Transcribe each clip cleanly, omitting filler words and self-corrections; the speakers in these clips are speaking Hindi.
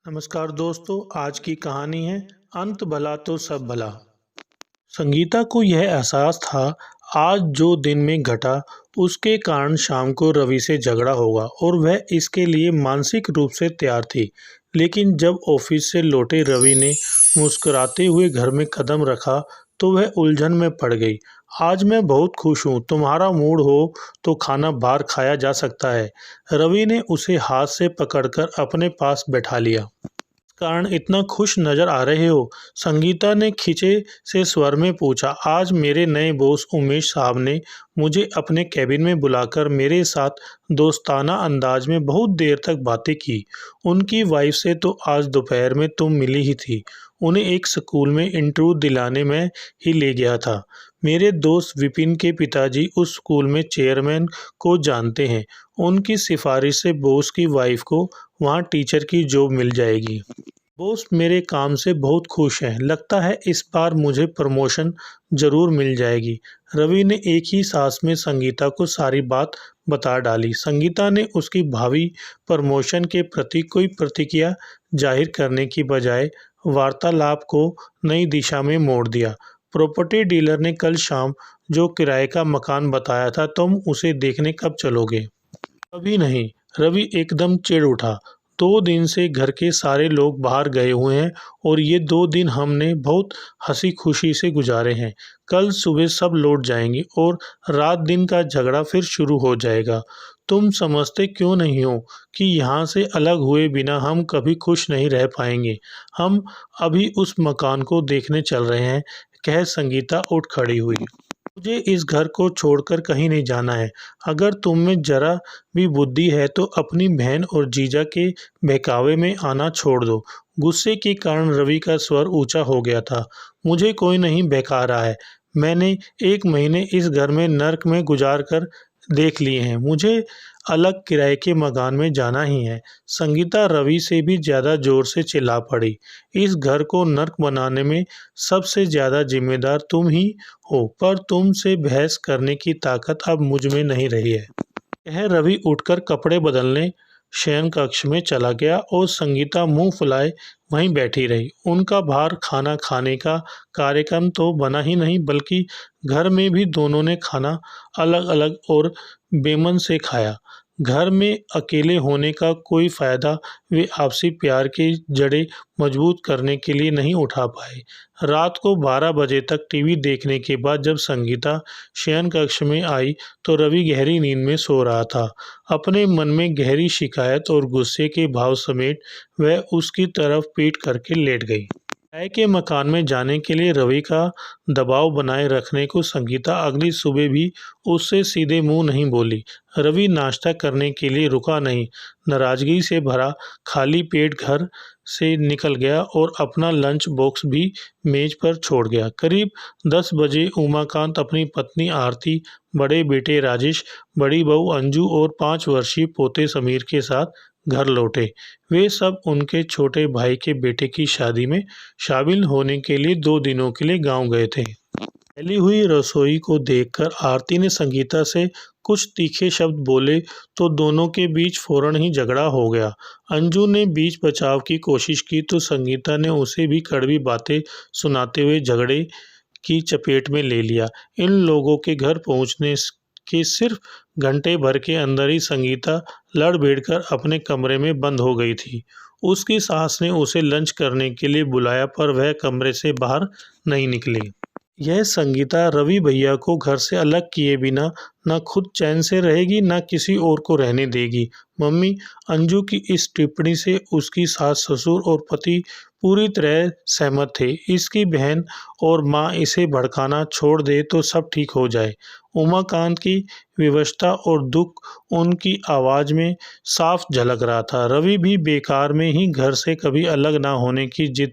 नमस्कार दोस्तों। आज की कहानी है अंत भला तो सब भला। संगीता को यह एहसास था आज जो दिन में घटा उसके कारण शाम को रवि से झगड़ा होगा और वह इसके लिए मानसिक रूप से तैयार थी। लेकिन जब ऑफिस से लौटे रवि ने मुस्कुराते हुए घर में कदम रखा तो वह उलझन में पड़ गई। आज मैं बहुत खुश हूँ, तुम्हारा मूड हो तो खाना बाहर खाया जा सकता है। रवि ने उसे हाथ से पकड़कर अपने पास बैठा लिया। कारण इतना खुश नजर आ रहे हो? संगीता ने खिंचे से स्वर में पूछा। आज मेरे नए बॉस उमेश साहब ने मुझे अपने कैबिन में बुलाकर मेरे साथ दोस्ताना अंदाज में बहुत देर तक बातें की। उनकी वाइफ से तो आज दोपहर में तुम मिली ही थी। उन्हें एक स्कूल में इंटरव्यू दिलाने में ही ले गया था। मेरे दोस्त विपिन के पिताजी उस स्कूल में चेयरमैन को जानते हैं। उनकी सिफारिश से बॉस की वाइफ को वहाँ टीचर की जॉब मिल जाएगी। बॉस मेरे काम से बहुत खुश हैं। लगता है इस बार मुझे प्रमोशन जरूर मिल जाएगी। रवि ने एक ही सांस में संगीता को सारी बात बता डाली। संगीता ने उसकी भावी प्रमोशन के प्रति कोई प्रतिक्रिया जाहिर करने की बजाय वार्तालाप को नई दिशा में मोड़ दिया। प्रॉपर्टी डीलर ने कल शाम जो किराए का मकान बताया था, तुम उसे देखने कब चलोगे? अभी नहीं। रवि एकदम चिढ़ उठा। 2 दिन से घर के सारे लोग बाहर गए हुए हैं और ये 2 दिन हमने बहुत हंसी खुशी से गुजारे हैं। कल सुबह सब लौट जाएंगे और रात दिन का झगड़ा फिर शुरू हो जाएगा। तुम समझते क्यों नहीं हो कि यहाँ से अलग हुए बिना हम कभी खुश नहीं रह पाएंगे। हम अभी उस मकान को देखने चल रहे हैं, कह संगीता उठ खड़ी हुई। मुझे इस घर को छोड़कर कहीं नहीं जाना है। अगर तुम में जरा भी बुद्धि है तो अपनी बहन और जीजा के बहकावे में आना छोड़ दो। गुस्से के कारण रवि का स्वर ऊंचा हो गया था। मुझे कोई नहीं बहका रहा है। मैंने 1 महीने इस घर में नर्क में गुजार कर देख लिए हैं। मुझे अलग किराए के मकान में जाना ही है। संगीता रवि से भी ज्यादा जोर से चिल्ला पड़ी। इस घर को नर्क बनाने में सबसे ज्यादा जिम्मेदार तुम ही हो, पर तुमसे बहस करने की ताकत अब मुझ में नहीं रही है। यह रवि उठकर कपड़े बदलने शयन कक्ष में चला गया और संगीता मुंह फुलाए वहीं बैठी रही। उनका बाहर खाना खाने का कार्यक्रम तो बना ही नहीं, बल्कि घर में भी दोनों ने खाना अलग अलग और बेमन से खाया। घर में अकेले होने का कोई फायदा वे आपसी प्यार की जड़ें मजबूत करने के लिए नहीं उठा पाए। रात को 12 बजे तक टीवी देखने के बाद जब संगीता शयन कक्ष में आई तो रवि गहरी नींद में सो रहा था। अपने मन में गहरी शिकायत और गुस्से के भाव समेट वह उसकी तरफ पीठ करके लेट गई। किराए के मकान में जाने के लिए रवि का दबाव बनाए रखने को संगीता अगली सुबह भी उससे सीधे मुंह नहीं बोली। रवि नाश्ता करने के लिए रुका नहीं। नाराजगी से भरा खाली पेट घर से निकल गया और अपना लंच बॉक्स भी मेज पर छोड़ गया। करीब 10 बजे उमाकांत अपनी पत्नी आरती, बड़े बेटे राजेश, बड़ी बहू अंजू और 5 वर्षीय पोते समीर के साथ घर लौटे। वे सब उनके छोटे भाई के बेटे की शादी में शामिल होने के लिए 2 दिनों के लिए गांव गए थे। फैली हुई रसोई को देखकर आरती ने संगीता से कुछ तीखे शब्द बोले तो दोनों के बीच फौरन ही झगड़ा हो गया। अंजू ने बीच बचाव की कोशिश की तो संगीता ने उसे भी कड़वी बातें सुनाते हुए झगड़े की चपेट में ले लिया। इन लोगों के घर पहुंचने के सिर्फ घंटे भर के अंदर ही संगीता लड़ भिड़कर अपने कमरे में बंद हो गई थी। उसकी सास ने उसे लंच करने के लिए बुलाया पर वह कमरे से बाहर नहीं निकली। यह संगीता रवि भैया को घर से अलग किए बिना न खुद चैन से रहेगी न किसी और को रहने देगी। मम्मी, अंजू की इस टिप्पणी से उसकी सास, ससुर और पति पूरी तरह सहमत थे। इसकी बहन और माँ इसे भड़काना छोड़ दे तो सब ठीक हो जाए। उमाकांत की विवशता और दुख उनकी आवाज में साफ झलक रहा था। रवि भी बेकार में ही घर से कभी अलग ना होने की जिद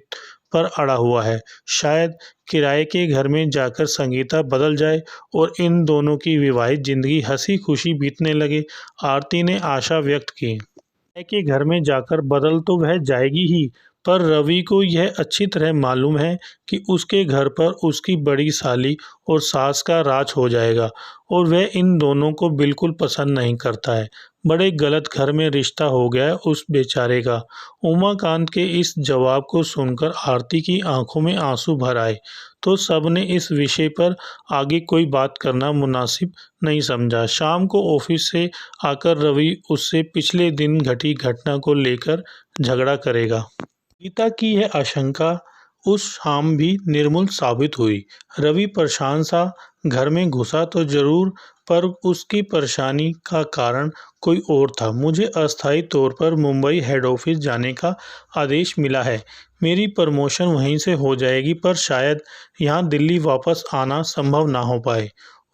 पर अड़ा हुआ है। शायद किराए के घर में जाकर संगीता बदल जाए और इन दोनों की विवाहित जिंदगी हंसी खुशी बीतने लगे। आरती ने आशा व्यक्त की। किराए के घर में जाकर बदल तो वह जाएगी ही, पर रवि को यह अच्छी तरह मालूम है कि उसके घर पर उसकी बड़ी साली और सास का राज हो जाएगा और वह इन दोनों को बिल्कुल पसंद नहीं करता है। बड़े गलत घर में रिश्ता हो गया है उस बेचारे का। उमाकांत के इस जवाब को सुनकर आरती की आंखों में आंसू भर आए, तो सबने इस विषय पर आगे कोई बात करना मुनासिब नहीं समझा। शाम को ऑफिस से आकर रवि उससे पिछले दिन घटी घटना को लेकर झगड़ा करेगा। गीता की यह आशंका उस शाम भी निर्मूल साबित हुई। रवि परेशान सा घर में घुसा तो जरूर, पर उसकी परेशानी का कारण कोई और था। मुझे अस्थायी तौर पर मुंबई हेड ऑफिस जाने का आदेश मिला है। मेरी प्रमोशन वहीं से हो जाएगी, पर शायद यहाँ दिल्ली वापस आना संभव ना हो पाए।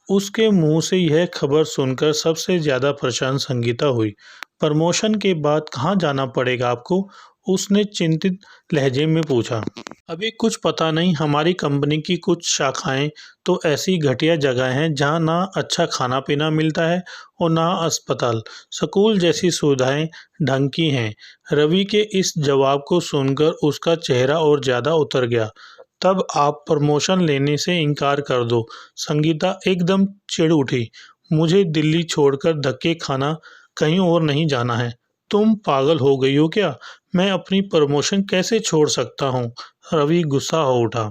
उसके मुंह से यह खबर सुनकर सबसे ज़्यादा परेशान संगीता हुई। प्रमोशन के बाद कहाँ जाना पड़ेगा आपको? उसने चिंतित लहजे में पूछा। अभी कुछ पता नहीं, हमारी कंपनी की कुछ शाखाएं तो ऐसी घटिया जगह हैं जहां ना अच्छा खाना पीना मिलता है और ना अस्पताल स्कूल जैसी सुविधाएं ढंग की हैं। रवि के इस जवाब को सुनकर उसका चेहरा और ज़्यादा उतर गया। तब आप प्रमोशन लेने से इनकार कर दो। संगीता एकदम चिढ़ उठी। मुझे दिल्ली छोड़कर धक्के खाना कहीं और नहीं जाना है। तुम पागल हो गई हो क्या? मैं अपनी प्रमोशन कैसे छोड़ सकता हूँ? रवि गुस्सा हो उठा।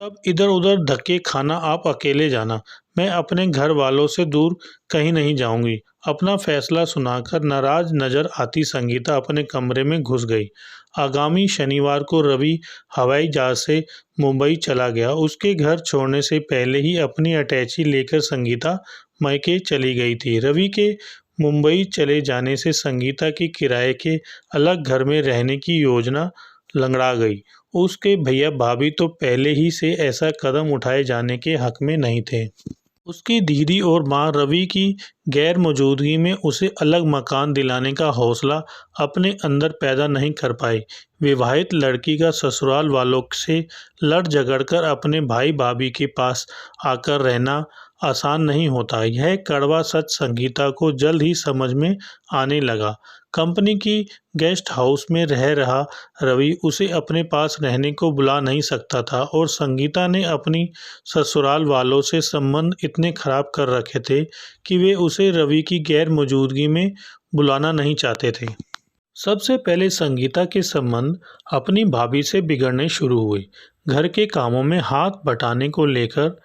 अब इधर उधर धक्के खाना आप अकेले जाना, मैं अपने घर वालों से दूर कहीं नहीं जाऊंगी। अपना फैसला सुनाकर नाराज नजर आती संगीता अपने कमरे में घुस गई। आगामी शनिवार को रवि हवाई जहाज से मुंबई चला गया। उसके घर छोड़ने से पहले ही अपनी अटैची लेकर संगीता मायके चली गई थी। रवि के मुंबई चले जाने से संगीता की किराए के अलग घर में रहने की योजना लंगड़ा गई। उसके भैया भाभी तो पहले ही से ऐसा कदम उठाए जाने के हक में नहीं थे। उसकी दीदी और माँ रवि की गैर मौजूदगी में उसे अलग मकान दिलाने का हौसला अपने अंदर पैदा नहीं कर पाई। विवाहित लड़की का ससुराल वालों से लड़ झगड़ कर अपने भाई भाभी के पास आकर रहना आसान नहीं होता। यह कड़वा सच संगीता को जल्द ही समझ में आने लगा। कंपनी की गेस्ट हाउस में रह रहा रवि उसे अपने पास रहने को बुला नहीं सकता था और संगीता ने अपनी ससुराल वालों से संबंध इतने खराब कर रखे थे कि वे उसे रवि की गैर मौजूदगी में बुलाना नहीं चाहते थे। सबसे पहले संगीता के संबंध अपनी भाभी से बिगड़ने शुरू हुए। घर के कामों में हाथ बटाने को लेकर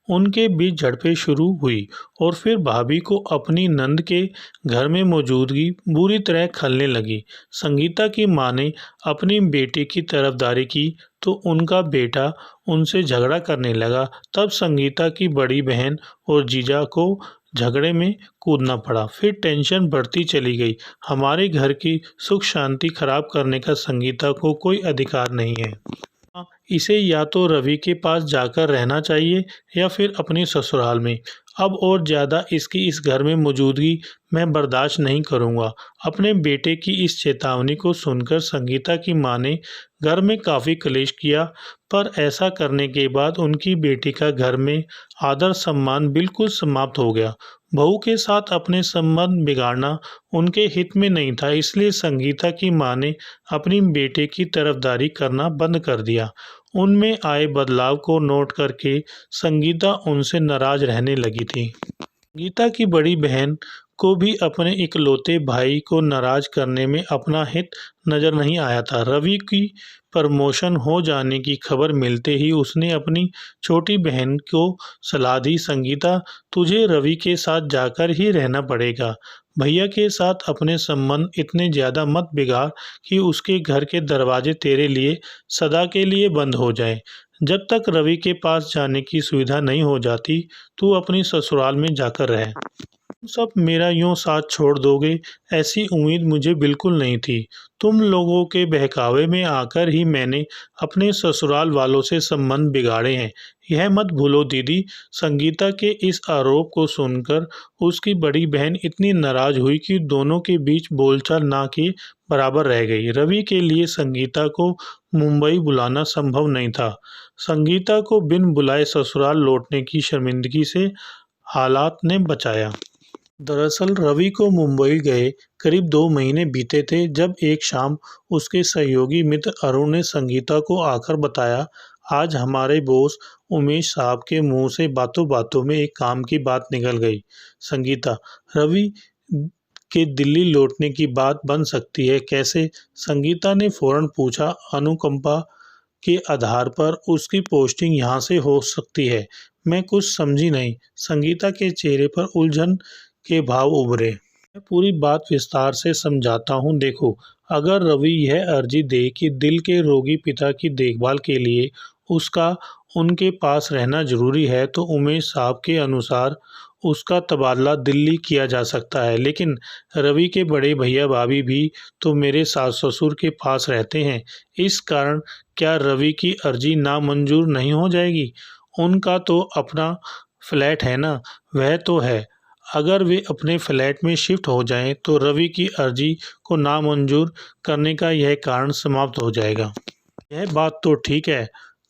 उनके बीच झड़पें शुरू हुई और फिर भाभी को अपनी नंद के घर में मौजूदगी बुरी तरह खलने लगी। संगीता की मां ने अपनी बेटी की तरफदारी की तो उनका बेटा उनसे झगड़ा करने लगा। तब संगीता की बड़ी बहन और जीजा को झगड़े में कूदना पड़ा। फिर टेंशन बढ़ती चली गई। हमारे घर की सुख शांति खराब करने का संगीता को कोई अधिकार नहीं है। इसे या तो रवि के पास जाकर रहना चाहिए या फिर अपने ससुराल में। अब और ज़्यादा इसकी इस घर में मौजूदगी मैं बर्दाश्त नहीं करूँगा। अपने बेटे की इस चेतावनी को सुनकर संगीता की मां ने घर में काफ़ी कलेश किया, पर ऐसा करने के बाद उनकी बेटी का घर में आदर सम्मान बिल्कुल समाप्त हो गया। बहू के साथ अपने संबंध बिगाड़ना उनके हित में नहीं था, इसलिए संगीता की मां ने अपनी बेटे की तरफदारी करना बंद कर दिया। उनमें आए बदलाव को नोट करके संगीता उनसे नाराज रहने लगी थी। गीता की बड़ी बहन को भी अपने इकलौते भाई को नाराज करने में अपना हित नजर नहीं आया था। रवि की प्रमोशन हो जाने की खबर मिलते ही उसने अपनी छोटी बहन को सलाह दी, संगीता तुझे रवि के साथ जाकर ही रहना पड़ेगा। भैया के साथ अपने संबंध इतने ज़्यादा मत बिगाड़ कि उसके घर के दरवाजे तेरे लिए सदा के लिए बंद हो जाए। जब तक रवि के पास जाने की सुविधा नहीं हो जाती, तू अपनी ससुराल में जाकर रह। तुम सब मेरा यूं साथ छोड़ दोगे, ऐसी उम्मीद मुझे बिल्कुल नहीं थी। तुम लोगों के बहकावे में आकर ही मैंने अपने ससुराल वालों से संबंध बिगाड़े हैं, यह मत भूलो दीदी। संगीता के इस आरोप को सुनकर उसकी बड़ी बहन इतनी नाराज हुई कि दोनों के बीच बोलचाल ना के बराबर रह गई। रवि के लिए संगीता को मुंबई बुलाना संभव नहीं था। संगीता को बिन बुलाए ससुराल लौटने की शर्मिंदगी से हालात ने बचाया। दरअसल रवि को मुंबई गए करीब 2 महीने बीते थे जब एक शाम उसके सहयोगी मित्र अरुण ने संगीता को आकर बताया, आज हमारे बॉस उमेश साहब के मुंह से बातों बातों में एक काम की बात निकल गई। संगीता, रवि के दिल्ली लौटने की बात बन सकती है कैसे? संगीता ने फौरन पूछा। अनुकंपा के आधार पर उसकी पोस्टिंग यहाँ से हो सकती है। मैं कुछ समझी नहीं। संगीता के चेहरे पर उलझन के भाव उभरे। मैं पूरी बात विस्तार से समझाता हूँ। देखो, अगर रवि यह अर्जी दे कि दिल के रोगी पिता की देखभाल के लिए उसका उनके पास रहना जरूरी है तो उमेश साहब के अनुसार उसका तबादला दिल्ली किया जा सकता है। लेकिन रवि के बड़े भैया भाभी भी तो मेरे सास ससुर के पास रहते हैं। इस कारण क्या रवि की अर्जी नामंजूर नहीं हो जाएगी? उनका तो अपना फ्लैट है ना। वह तो है। अगर वे अपने फ्लैट में शिफ्ट हो जाएं तो रवि की अर्जी को नामंजूर करने का यह कारण समाप्त हो जाएगा। यह बात तो ठीक है।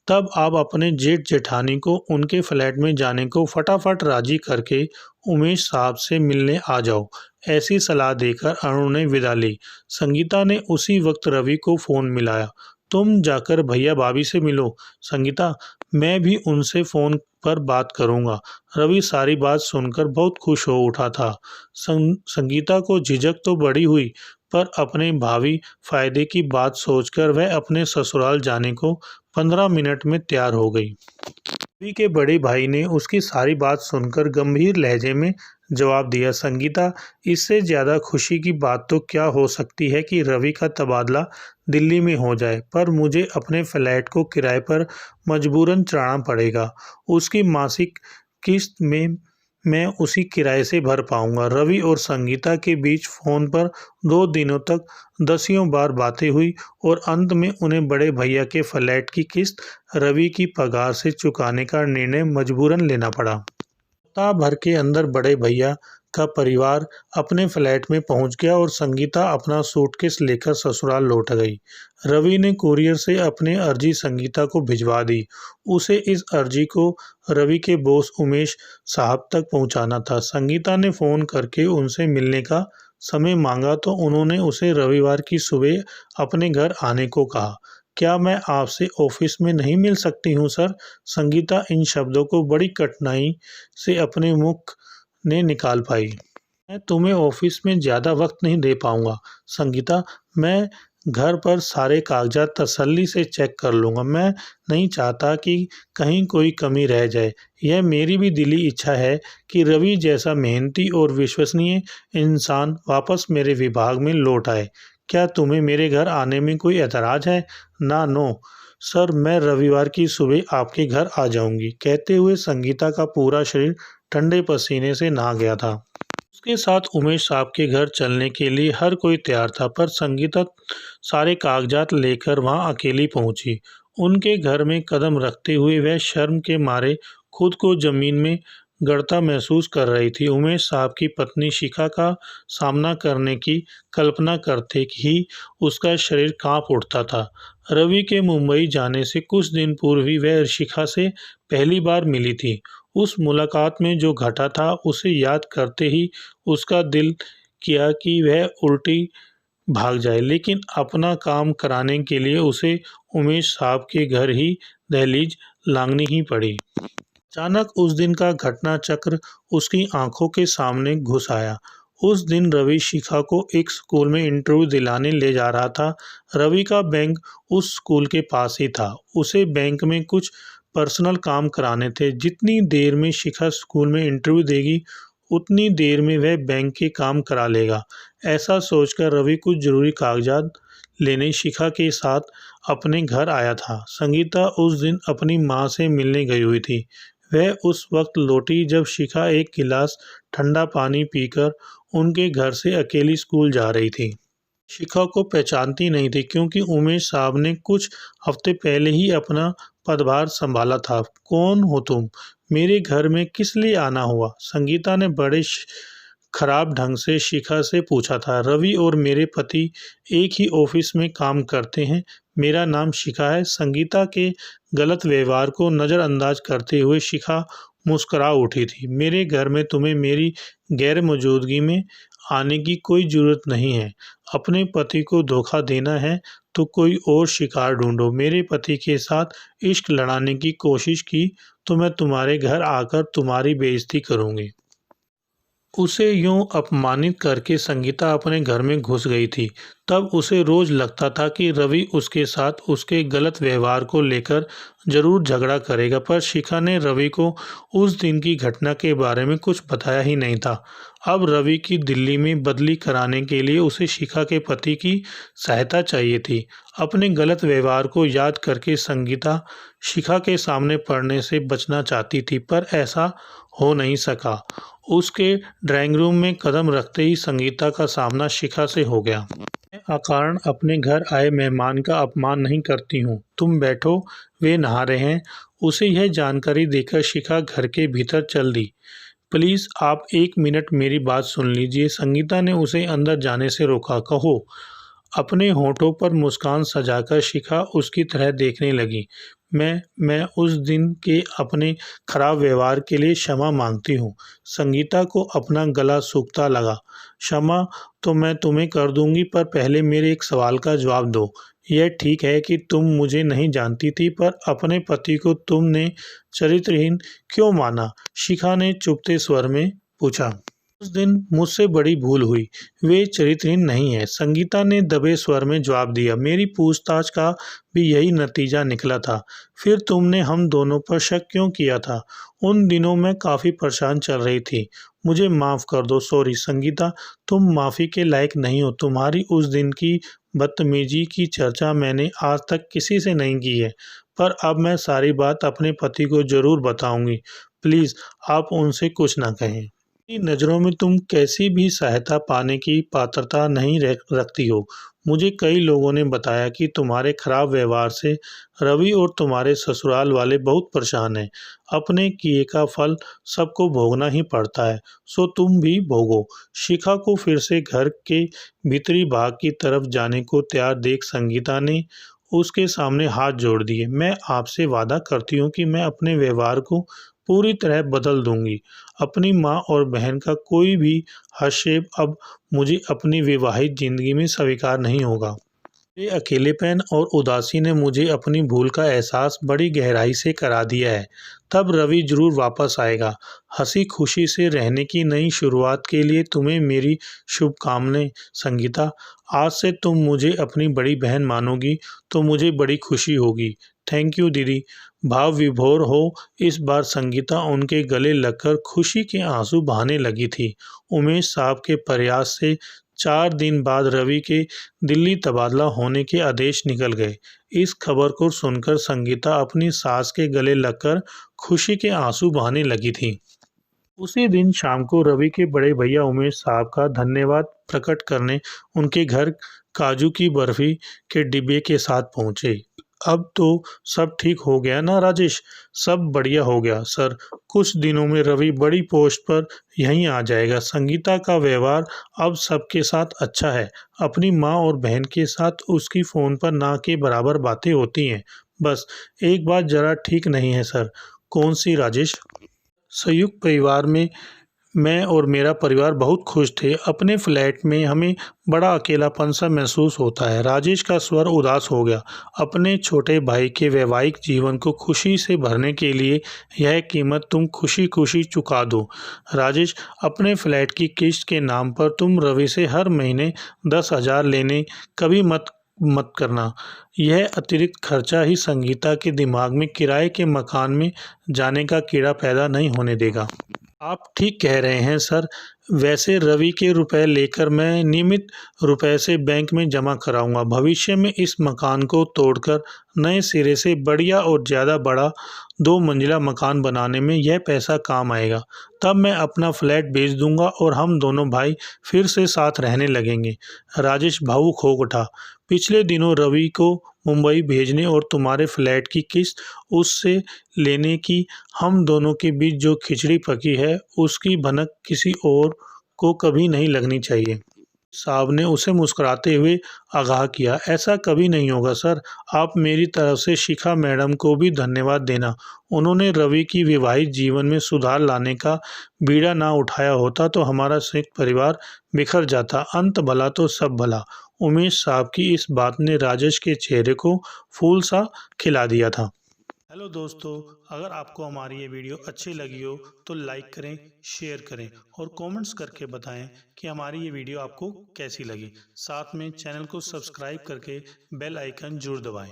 तब आप अपने जेठ जेठानी को उनके फ्लैट में जाने को फटाफट राजी करके उमेश साहब से मिलने आ जाओ। ऐसी सलाह देकर अरुण ने विदा ली। संगीता ने उसी वक्त रवि को फोन मिलाया। तुम जाकर भैया भाभी से मिलो। संगीता, मैं भी उनसे फोन पर बात करूंगा। रवि सारी बात सुनकर बहुत खुश हो उठा था। संगीता को झिझक तो बड़ी हुई, पर अपने भावी फायदे की बात सोचकर वह अपने ससुराल जाने को 15 मिनट में तैयार हो गई। रवि के बड़े भाई ने उसकी सारी बात सुनकर गंभीर लहजे में जवाब दिया। संगीता, इससे ज़्यादा खुशी की बात तो क्या हो सकती है कि रवि का तबादला दिल्ली में हो जाए, पर मुझे अपने फ्लैट को किराए पर मजबूरन चढ़ाना पड़ेगा। उसकी मासिक किस्त में मैं उसी किराए से भर पाऊंगा। रवि और संगीता के बीच फ़ोन पर 2 दिनों तक दसियों बार बातें हुई और अंत में उन्हें बड़े भैया के फ्लैट की किस्त रवि की पगार से चुकाने का निर्णय मजबूरन लेना पड़ा। सप्ताह भर के अंदर बड़े भैया का परिवार अपने फ्लैट में पहुंच गया और संगीता अपना सूटकेस लेकर ससुराल लौट गई। रवि ने कुरियर से अपनी अर्जी संगीता को भिजवा दी। उसे इस अर्जी को रवि के बॉस उमेश साहब तक पहुंचाना था। संगीता ने फ़ोन करके उनसे मिलने का समय मांगा तो उन्होंने उसे रविवार की सुबह अपने घर आने को कहा। क्या मैं आपसे ऑफिस में नहीं मिल सकती हूँ सर? संगीता इन शब्दों को बड़ी कठिनाई से अपने मुख ने निकाल पाई। मैं तुम्हें ऑफिस में ज़्यादा वक्त नहीं दे पाऊंगा संगीता। मैं घर पर सारे कागजात तसल्ली से चेक कर लूँगा। मैं नहीं चाहता कि कहीं कोई कमी रह जाए। यह मेरी भी दिली इच्छा है कि रवि जैसा मेहनती और विश्वसनीय इंसान वापस मेरे विभाग में लौट आए। क्या तुम्हें मेरे घर आने में कोई एतराज़ है? ना, नो सर, मैं रविवार की सुबह आपके घर आ जाऊंगी। कहते हुए संगीता का पूरा शरीर ठंडे पसीने से नहा गया था। उसके साथ उमेश साहब के घर चलने के लिए हर कोई तैयार था, पर संगीता सारे कागजात लेकर वहां अकेली पहुंची। उनके घर में कदम रखते हुए वह शर्म के मारे खुद को जमीन में गड़ता महसूस कर रही थी। उमेश साहब की पत्नी शिखा का सामना करने की कल्पना करते ही उसका शरीर कांप उठता था। रवि के मुंबई जाने से कुछ दिन पूर्व ही वह शिखा से पहली बार मिली थी। उस मुलाकात में जो घटा था उसे याद करते ही उसका दिल किया कि वह उल्टी भाग जाए, लेकिन अपना काम कराने के लिए उसे उमेश साहब के घर ही दहलीज लांघनी ही पड़ी। अचानक उस दिन का घटना चक्र उसकी आंखों के सामने घुस आया। उस दिन रवि शिखा को एक स्कूल में इंटरव्यू दिलाने ले जा रहा था। रवि का बैंक उस स्कूल के पास ही था। उसे बैंक में कुछ पर्सनल काम कराने थे। जितनी देर में शिखा स्कूल में इंटरव्यू देगी उतनी देर में वह बैंक के काम करा लेगा। ऐसा सोचकर रवि कुछ जरूरी कागजात लेने शिखा के साथ अपने घर आया था। संगीता उस दिन अपनी माँ से मिलने गई हुई थी। वह उस वक्त लौटी जब शिखा एक गिलास ठंडा पानी पीकर उनके घर से अकेली स्कूल जा रही थी। शिखा को पहचानती नहीं थी क्योंकि उमेश साहब ने कुछ हफ्ते पहले ही अपना पदभार संभाला था। कौन हो तुम? मेरे घर में किस लिए आना हुआ? संगीता ने बड़े खराब ढंग से शिखा से पूछा था। रवि और मेरे पति एक ही ऑफिस में काम करते हैं। मेरा नाम शिखा है। संगीता के गलत व्यवहार को नज़रअंदाज करते हुए शिखा मुस्कुरा उठी थी। मेरे घर में तुम्हें मेरी गैर मौजूदगी में आने की कोई ज़रूरत नहीं है। अपने पति को धोखा देना है तो कोई और शिकार ढूंढो। मेरे पति के साथ इश्क लड़ाने की कोशिश की तो मैं तुम्हारे घर आकर तुम्हारी बेइज्जती करूंगी। उसे यूं अपमानित करके संगीता अपने घर में घुस गई थी। तब उसे रोज लगता था कि रवि उसके साथ उसके गलत व्यवहार को लेकर जरूर झगड़ा करेगा, पर शिखा ने रवि को उस दिन की घटना के बारे में कुछ बताया ही नहीं था। अब रवि की दिल्ली में बदली कराने के लिए उसे शिखा के पति की सहायता चाहिए थी। अपने गलत व्यवहार को याद करके संगीता शिखा के सामने पड़ने से बचना चाहती थी, पर ऐसा हो नहीं सका। उसके ड्राइंग रूम में कदम रखते ही संगीता का सामना शिखा से हो गया। मैं अकारण अपने घर आए मेहमान का अपमान नहीं करती हूँ। तुम बैठो, वे नहा रहे हैं। उसे यह जानकारी देकर शिखा घर के भीतर चल दी। प्लीज़ आप 1 मिनट मेरी बात सुन लीजिए। संगीता ने उसे अंदर जाने से रोका। कहो। अपने होठों पर मुस्कान सजाकर शिखा उसकी तरह देखने लगी। मैं उस दिन के अपने खराब व्यवहार के लिए क्षमा मांगती हूँ। संगीता को अपना गला सूखता लगा। क्षमा तो मैं तुम्हें कर दूंगी, पर पहले मेरे एक सवाल का जवाब दो। यह ठीक है कि तुम मुझे नहीं जानती थी, पर अपने पति को तुमने चरित्रहीन क्यों माना? शिखा ने चुभते स्वर में पूछा। उस दिन मुझसे बड़ी भूल हुई। वे चरित्रहीन नहीं है, संगीता ने दबे स्वर में जवाब दिया। मेरी पूछताछ का भी यही नतीजा निकला था। फिर तुमने हम दोनों पर शक क्यों किया था? उन दिनों मैं काफ़ी परेशान चल रही थी। मुझे माफ़ कर दो। सॉरी संगीता, तुम माफ़ी के लायक नहीं हो। तुम्हारी उस दिन की बदतमीजी की चर्चा मैंने आज तक किसी से नहीं की है, पर अब मैं सारी बात अपने पति को ज़रूर बताऊंगी। प्लीज़ आप उनसे कुछ ना कहें। मेरी नज़रों में तुम कैसी भी सहायता पाने की पात्रता नहीं रखती हो। मुझे कई लोगों ने बताया कि तुम्हारे खराब व्यवहार से रवि और तुम्हारे ससुराल वाले बहुत परेशान हैं। अपने किए का फल सबको भोगना ही पड़ता है, सो तुम भी भोगो। शिखा को फिर से घर के भीतरी भाग की तरफ जाने को तैयार देख संगीता ने उसके सामने हाथ जोड़ दिए। मैं आपसे वादा करती हूँ कि मैं अपने व्यवहार को पूरी तरह बदल दूंगी। अपनी माँ और बहन का कोई भी हस्तक्षेप अब मुझे अपनी विवाहित जिंदगी में स्वीकार नहीं होगा। ये अकेलेपन और उदासी ने मुझे अपनी भूल का एहसास बड़ी गहराई से करा दिया है। तब रवि जरूर वापस आएगा। हंसी खुशी से रहने की नई शुरुआत के लिए तुम्हें मेरी शुभकामनाएं। संगीता, आज से तुम मुझे अपनी बड़ी बहन मानोगी तो मुझे बड़ी खुशी होगी। थैंक यू दीदी। भाव विभोर हो इस बार संगीता उनके गले लगकर खुशी के आंसू बहाने लगी थी। उमेश साहब के प्रयास से 4 दिन बाद रवि के दिल्ली तबादला होने के आदेश निकल गए। इस खबर को सुनकर संगीता अपनी सास के गले लगकर खुशी के आंसू बहाने लगी थी। उसी दिन शाम को रवि के बड़े भैया उमेश साहब का धन्यवाद प्रकट करने उनके घर काजू की बर्फी के डिब्बे के साथ पहुंचे। अब तो सब ठीक हो गया ना राजेश? सब बढ़िया हो गया सर। कुछ दिनों में रवि बड़ी पोस्ट पर यहीं आ जाएगा। संगीता का व्यवहार अब सबके साथ अच्छा है। अपनी माँ और बहन के साथ उसकी फ़ोन पर ना के बराबर बातें होती हैं। बस एक बात ज़रा ठीक नहीं है सर। कौन सी राजेश? संयुक्त परिवार में मैं और मेरा परिवार बहुत खुश थे। अपने फ्लैट में हमें बड़ा अकेलापन सा महसूस होता है। राजेश का स्वर उदास हो गया। अपने छोटे भाई के वैवाहिक जीवन को खुशी से भरने के लिए यह कीमत तुम खुशी खुशी चुका दो। राजेश, अपने फ्लैट की किस्त के नाम पर तुम रवि से हर महीने 10,000 लेने कभी मत करना। यह अतिरिक्त खर्चा ही संगीता के दिमाग में किराए के मकान में जाने का कीड़ा पैदा नहीं होने देगा। आप ठीक कह रहे हैं सर। वैसे रवि के रुपए लेकर मैं नियमित रुपए से बैंक में जमा कराऊंगा। भविष्य में इस मकान को तोड़कर नए सिरे से बढ़िया और ज़्यादा बड़ा 2 मंजिला मकान बनाने में यह पैसा काम आएगा। तब मैं अपना फ्लैट बेच दूंगा और हम दोनों भाई फिर से साथ रहने लगेंगे। राजेश भावुक हो उठा। पिछले दिनों रवि को मुंबई भेजने और तुम्हारे फ्लैट की किस्त उससे लेने की हम दोनों के बीच जो खिचड़ी पकी है, उसकी भनक किसी और को कभी नहीं लगनी चाहिए। साहब ने उसे मुस्कुराते हुए आगाह किया, ऐसा कभी नहीं होगा सर। आप मेरी तरफ से शिखा मैडम को भी धन्यवाद देना। उन्होंने रवि की वैवाहिक जीवन में सुधार लाने का बीड़ा ना उठाया होता तो हमारा संयुक्त परिवार बिखर जाता। अंत भला तो सब भला। उमेश साहब की इस बात ने राजेश के चेहरे को फूल सा खिला दिया था। हेलो दोस्तों, अगर आपको हमारी ये वीडियो अच्छी लगी हो तो लाइक करें, शेयर करें और कमेंट्स करके बताएं कि हमारी ये वीडियो आपको कैसी लगी। साथ में चैनल को सब्सक्राइब करके बेल आइकन जरूर दबाएं।